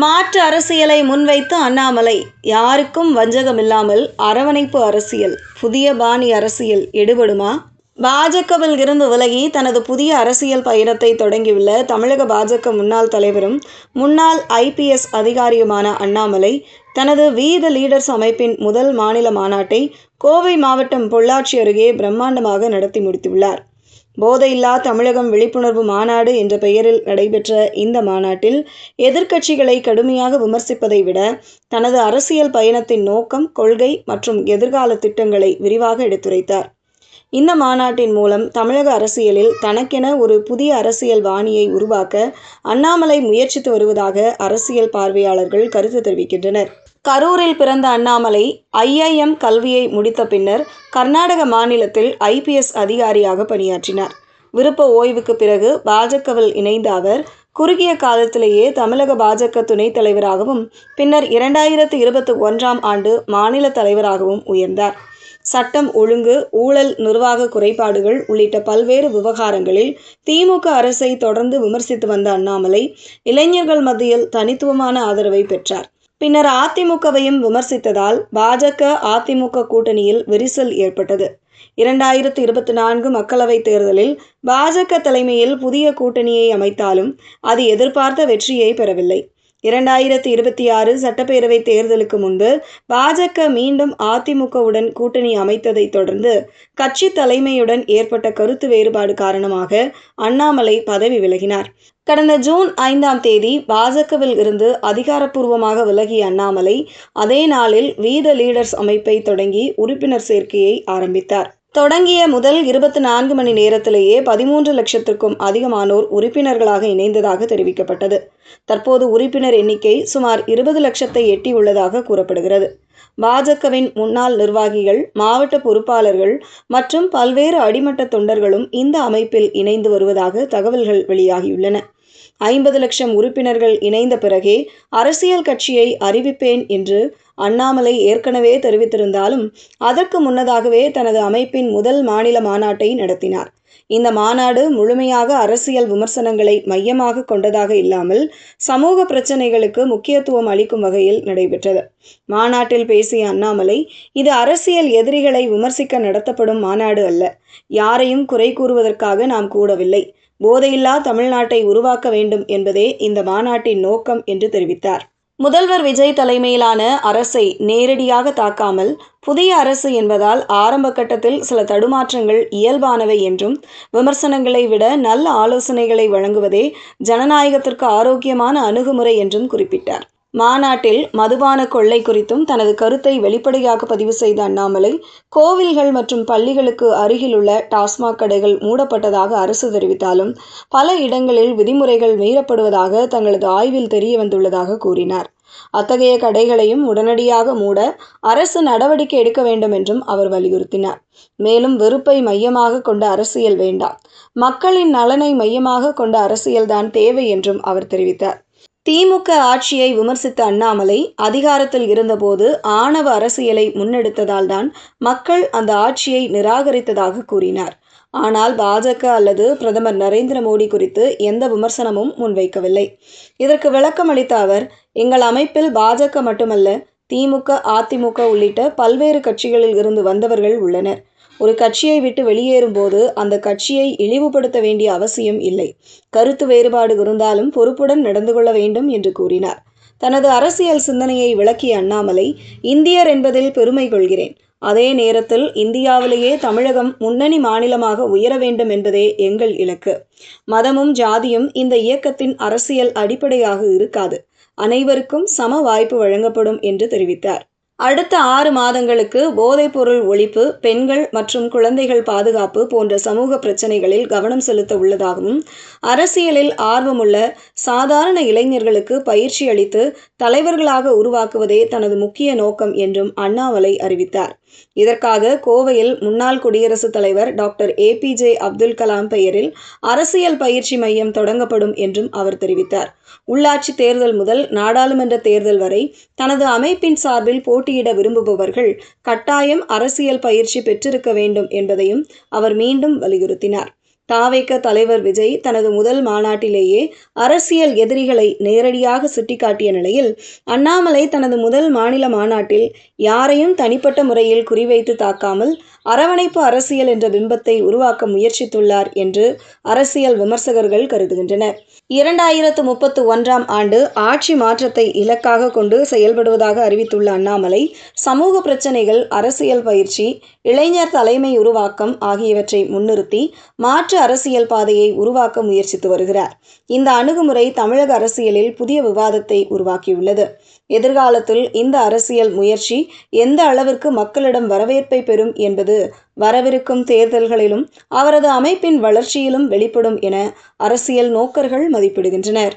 மாற்று அரசியலை முன்வைத்து அண்ணாமலை, யாருக்கும் வஞ்சகமில்லாமல் அரவணைப்பு அரசியல், புதிய பாணி அரசியல் எடுபடுமா? பாஜகவில் இருந்து விலகி தனது புதிய அரசியல் பயணத்தை தொடங்கியுள்ள தமிழக பாஜக முன்னாள் தலைவரும் முன்னாள் IPS அதிகாரியுமான அண்ணாமலை தனது வி த லீடர்ஸ் அமைப்பின் முதல் மாநில மாநாட்டை கோவை மாவட்டம் பொள்ளாச்சி அருகே பிரம்மாண்டமாக நடத்தி முடித்துள்ளார். போதையில்லா தமிழகம் விழிப்புணர்வு மாநாடு என்ற பெயரில் நடைபெற்ற இந்த மாநாட்டில் எதிர்க்கட்சிகளை கடுமையாக விமர்சிப்பதை விட தனது அரசியல் பயணத்தின் நோக்கம், கொள்கை மற்றும் எதிர்கால திட்டங்களை விரிவாக எடுத்துரைத்தார். இந்த மாநாட்டின் மூலம் தமிழக அரசியலில் தனக்கென ஒரு புதிய அரசியல் வாணியை உருவாக்க அண்ணாமலை முயற்சித்து வருவதாக அரசியல் பார்வையாளர்கள் கருத்து தெரிவிக்கின்றனர். கரூரில் பிறந்த அண்ணாமலை IIM கல்வியை முடித்த பின்னர் கர்நாடக மாநிலத்தில் IPS அதிகாரியாக பணியாற்றினார். விருப்ப ஓய்வுக்கு பிறகு பாஜகவில் இணைந்த அவர் குறுகிய காலத்திலேயே தமிழக பாஜக துணைத் தலைவராகவும் பின்னர் 2021ஆம் ஆண்டு மாநில தலைவராகவும் உயர்ந்தார். சட்டம் ஒழுங்கு, ஊழல், நிர்வாக குறைபாடுகள் உள்ளிட்ட பல்வேறு விவகாரங்களில் திமுக அரசை தொடர்ந்து விமர்சித்து வந்த அண்ணாமலை இளைஞர்கள் மத்தியில் தனித்துவமான ஆதரவை பெற்றார். பின்னர் அதிமுகவையும் விமர்சித்ததால் பாஜக அதிமுக கூட்டணியில் விரிசல் ஏற்பட்டது. 2024 மக்களவைத் தேர்தலில் பாஜக தலைமையில் புதிய கூட்டணியை அமைத்தாலும் அது எதிர்பார்த்த வெற்றியை பெறவில்லை. 2026 சட்டப்பேரவை தேர்தலுக்கு முன்பு பாஜக மீண்டும் அதிமுகவுடன் கூட்டணி அமைத்ததை தொடர்ந்து கட்சி தலைமையுடன் ஏற்பட்ட கருத்து வேறுபாடு காரணமாக அண்ணாமலை பதவி விலகினார். கடந்த ஜூன் 5ஆம் தேதி பாஜகவில் இருந்து அதிகாரப்பூர்வமாக விலகிய அண்ணாமலை அதே நாளில் வி த லீடர்ஸ் அமைப்பை தொடங்கி உறுப்பினர் சேர்க்கையை ஆரம்பித்தார். தொடங்கிய முதல் 24 மணி நேரத்திலேயே 13 லட்சத்திற்கும் அதிகமானோர் உறுப்பினர்களாக இணைந்ததாக தெரிவிக்கப்பட்டது. தற்போது உறுப்பினர் எண்ணிக்கை சுமார் 20 லட்சத்தை எட்டியுள்ளதாக கூறப்படுகிறது. பாஜகவின் முன்னாள் நிர்வாகிகள், மாவட்ட பொறுப்பாளர்கள் மற்றும் பல்வேறு அடிமட்ட தொண்டர்களும் இந்த அமைப்பில் இணைந்து வருவதாக தகவல்கள் வெளியாகியுள்ளன. 50 லட்சம் உறுப்பினர்கள் இணைந்த பிறகே அரசியல் கட்சியை அறிவிப்பேன் என்று அண்ணாமலை ஏற்கனவே தெரிவித்திருந்தாலும் அதற்கு முன்னதாகவே தனது அமைப்பின் முதல் மாநில மாநாட்டை நடத்தினார். இந்த மாநாடு முழுமையாக அரசியல் விமர்சனங்களை மையமாக கொண்டதாக இல்லாமல் சமூக பிரச்சனைகளுக்கு முக்கியத்துவம் அளிக்கும் வகையில் நடைபெற்றது. மாநாட்டில் பேசிய அண்ணாமலை, இது அரசியல் எதிரிகளை விமர்சிக்க நடத்தப்படும் மாநாடு அல்ல. யாரையும் குறை கூறுவதற்காக நாம் கூடவில்லை. போதையில்லா தமிழ்நாட்டை உருவாக்க வேண்டும் என்பதே இந்த மாநாட்டின் நோக்கம் என்று தெரிவித்தார். முதல்வர் விஜய் தலைமையிலான அரசை நேரடியாக தாக்காமல் புதிய அரசு என்பதால் ஆரம்ப கட்டத்தில் சில தடுமாற்றங்கள் இயல்பானவை என்றும் விமர்சனங்களை விட நல்ல ஆலோசனைகளை வழங்குவதே ஜனநாயகத்திற்கு ஆரோக்கியமான அணுகுமுறை என்றும் குறிப்பிட்டார். மாநாட்டில் மதுபான கொள்ளை குறித்தும் தனது கருத்தை வெளிப்படையாக பதிவு செய்த அண்ணாமலை, கோவில்கள் மற்றும் பள்ளிகளுக்கு அருகிலுள்ள டாஸ்மாக் கடைகள் மூடப்பட்டதாக அரசு தெரிவித்தாலும் பல இடங்களில் விதிமுறைகள் மீறப்படுவதாக தங்களது ஆய்வில் தெரிய வந்துள்ளதாக கூறினார். அத்தகைய கடைகளையும் உடனடியாக மூட அரசு நடவடிக்கை எடுக்க வேண்டும் என்றும் அவர் வலியுறுத்தினார். மேலும் வெறுப்பை மையமாக கொண்ட அரசியல் வேண்டாம், மக்களின் நலனை மையமாக கொண்ட அரசியல்தான் தேவை என்றும் அவர் தெரிவித்தார். திமுக ஆட்சியை விமர்சித்த அண்ணாமலை, அதிகாரத்தில் இருந்தபோது ஆணவ அரசியலை முன்னெடுத்ததால் தான் மக்கள் அந்த ஆட்சியை நிராகரித்ததாக கூறினார். ஆனால் பாஜக அல்லது பிரதமர் நரேந்திர மோடி குறித்து எந்த விமர்சனமும் முன்வைக்கவில்லை. இதற்கு விளக்கம் அளித்த அவர், எங்கள் அமைப்பில் பாஜக மட்டுமல்ல, திமுக, அதிமுக உள்ளிட்ட பல்வேறு கட்சிகளில் இருந்து வந்தவர்கள் உள்ளனர். ஒரு கட்சியை விட்டு வெளியேறும் போது அந்த கட்சியை இழிவுபடுத்த வேண்டிய அவசியம் இல்லை. கருத்து வேறுபாடு இருந்தாலும் பொறுப்புடன் நடந்து கொள்ள வேண்டும் என்று கூறினார். தனது அரசியல் சிந்தனையை விளக்கிய அண்ணாமலை, இந்தியர் என்பதில் பெருமை கொள்கிறேன். அதே நேரத்தில் இந்தியாவிலேயே தமிழகம் முன்னணி மாநிலமாக உயர வேண்டும் என்பதே எங்கள் இலக்கு. மதமும் ஜாதியும் இந்த இயக்கத்தின் அரசியல் அடிப்படையாக இருக்காது. அனைவருக்கும் சம வாய்ப்பு வழங்கப்படும் என்று தெரிவித்தார். அடுத்த 6 மாதங்களுக்கு போதைப்பொருள் ஒழிப்பு, பெண்கள் மற்றும் குழந்தைகள் பாதுகாப்பு போன்ற சமூக பிரச்சனைகளில் கவனம் செலுத்த உள்ளதாகவும் அரசியலில் ஆர்வமுள்ள சாதாரண இளைஞர்களுக்கு பயிற்சி அளித்து தலைவர்களாக உருவாக்குவதே தனது முக்கிய நோக்கம் என்றும் அண்ணாமலை அறிவித்தார். இதற்காக கோவையில் முன்னாள் குடியரசுத் தலைவர் டாக்டர் APJ அப்துல் கலாம் பெயரில் அரசியல் பயிற்சி மையம் தொடங்கப்படும் என்றும் அவர் தெரிவித்தார். உள்ளாட்சி தேர்தல் முதல் நாடாளுமன்ற தேர்தல் வரை தனது அமைப்பின் சார்பில் போட்டியிட விரும்புபவர்கள் கட்டாயம் அரசியல் பயிற்சி பெற்றிருக்க வேண்டும் என்பதையும் அவர் மீண்டும் வலியுறுத்தினார். தாவேக தலைவர் விஜய் தனது முதல் மாநாட்டிலேயே அரசியல் எதிரிகளை நேரடியாக சுட்டிக்காட்டிய நிலையில், அண்ணாமலை தனது முதல் மாநில மாநாட்டில் யாரையும் தனிப்பட்ட முறையில் குறிவைத்து தாக்காமல் அரவணைப்பு அரசியல் என்ற பிம்பத்தை உருவாக்க முயற்சித்துள்ளார் என்று அரசியல் விமர்சகர்கள் கருதுகின்றனர். 2031ஆம் ஆண்டு ஆட்சி மாற்றத்தை இலக்காக கொண்டு செயல்படுவதாக அறிவித்துள்ள அண்ணாமலை, சமூக பிரச்சினைகள், அரசியல் பயிற்சி, இளைஞர் தலைமை உருவாக்கம் ஆகியவற்றை முன்னிறுத்தி மாற்று அரசியல் பாதையை உருவாக்க முயற்சித்து வருகிறார். இந்த அணுகுமுறை தமிழக அரசியலில் புதிய விவாதத்தை உருவாக்கியுள்ளது. எதிர்காலத்தில் இந்த அரசியல் முயற்சி எந்த அளவிற்கு மக்களிடம் வரவேற்பை பெறும் என்பது வரவிருக்கும் தேர்தல்களிலும் அவரது அமைப்பின் வளர்ச்சியிலும் வெளிப்படும் என அரசியல் நோக்கர்கள் மதிப்பிடுகின்றனர்.